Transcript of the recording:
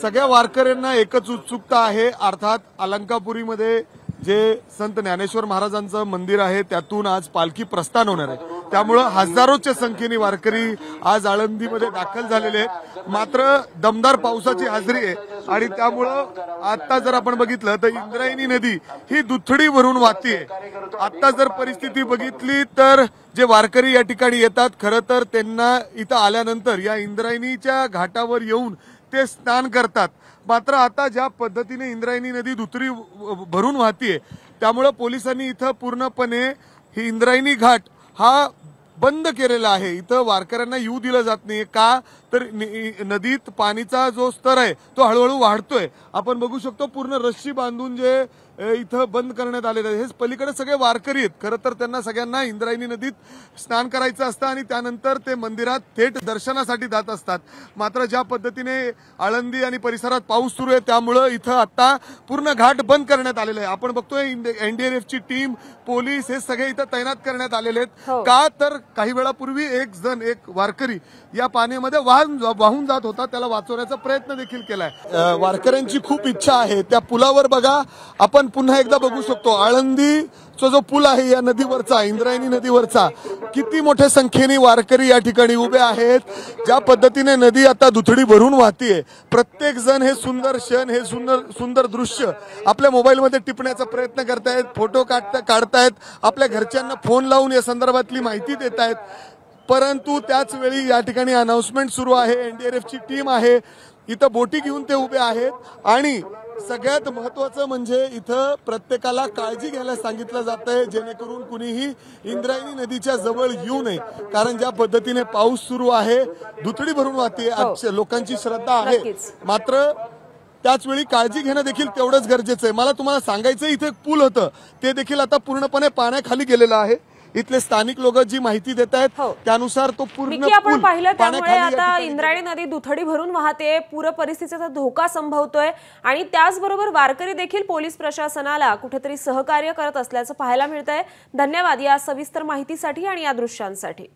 सगळ्या वारकऱ्यांना एकच उत्सुकता आहे। अर्थात अलंकापुरीमध्ये जे संत ज्ञानेश्वर महाराजांचं मंदिर आहे त्यातून आज पालखी प्रस्थान होणार आहे। त्यामुळे हजारोच्या संख्येने वारकरी आज आळंदीमध्ये दाखल झालेले आहेत। मात्र दमदार पावसाची हजेरी आहे आणि त्यामुळे आता जर आपण बघितलं तर इंद्रायणी नदी ही दुथडी भरून वाहतीये। आता जर परिस्थिती बघितली तर जे वारकरी या ठिकाणी येतात खरं तर त्यांना इथं आल्यानंतर या इंद्रायणीच्या घाटावर येऊन ते स्नान करतात। मात्र आता ज्या पद्धतीने इंद्रायणी नदी दुथडी भरून वाहतीये त्यामुळे पोलिसांनी इथं पूर्णपणे ही इंद्रायणी घाट हा बंद केलेला आहे। इथं वारकऱ्यांना येऊ दिलं जात नाही। का तर नदीत पाणीचा जो स्तर आहे तो हळूहळू वाढतोय। आपण बघू शकतो पूर्ण रस्सी बांधून जे इथं बंद करण्यात आलेलं आहे। हे पलीकडे सगळे वारकरी आहेत। खरं तर त्यांना सगळ्यांना इंद्रायणी नदीत स्नान करायचं असतं आणि त्यानंतर ते मंदिरात थेट दर्शनासाठी जात असतात। मात्र ज्या पद्धतीने आळंदी आणि परिसरात पाऊस सुरू आहे त्यामुळे इथं आता पूर्ण घाट बंद करण्यात आलेला आहे। आपण बघतोय एनडीआरएफची टीम, पोलीस हे सगळे इथं तैनात करण्यात आलेले आहेत। का तर काही वेळापूर्वी एक वारकरी या पाण्यामध्ये वाहून जात होता, त्याला वाचवण्याचा प्रयत्न देखील केलाय। वारकऱ्यांची खूप इच्छा आहे त्या पुलावर बघा, आपण पुन्हा एकदा बघू शकतो आळंदीचा जो पूल आहे या नदीवरचा, इंद्रायणी नदीवरचा, किती मोठ्या संख्येने वारकरी या ठिकाणी उभे आहेत। ज्या पद्धतीने नदी आता दुथडी भरून वाहतीये, प्रत्येक जण हे सुंदर क्षण, हे सुंदर दृश्य आपल्या मोबाईलमध्ये टिपण्याचा प्रयत्न करतायत, फोटो काढतायत, आपल्या घरच्यांना फोन लावून या संदर्भातली माहिती देत आहेत। परंतु त्याच वेळी या ठिकाणी अनाउन्समेंट सुरू आहे, एनडीआरएफची टीम आहे, इथं बोटी घेऊन ते उभे आहेत आणि सगळ्यात महत्त्वाचं म्हणजे इथं प्रत्येकाला काळजी घ्यायला सांगितलं जातंय जेणेकरून कुणीही इंद्रायणी नदीच्या जवळ येऊ नये। कारण ज्या पद्धतीने पाऊस सुरू आहे, दुथडी भरून वाहते, लोकांची श्रद्धा आहे, मात्र त्याच वेळी काळजी घेणं देखील तेवढंच गरजेचं आहे। मला तुम्हाला सांगायचं इथे एक पूल होतं ते देखील आता पूर्णपणे पाण्याखाली गेलेलं आहे। इथले स्थानिक लोक जी माहिती देत आहेत त्यानुसार तो पूर्ण आपण पाहिलं त्यामुळे आता इंद्रायणी नदी दुथडी भरून वाहते, पूर परिस्थितीचा धोका संभवतोय आणि त्याचबरोबर वारकरी देखील पोलीस प्रशासनाला कुठेतरी सहकार्य करत असल्याचं पाहायला मिळतंय। धन्यवाद या सविस्तर माहितीसाठी आणि या दृश्यांसाठी।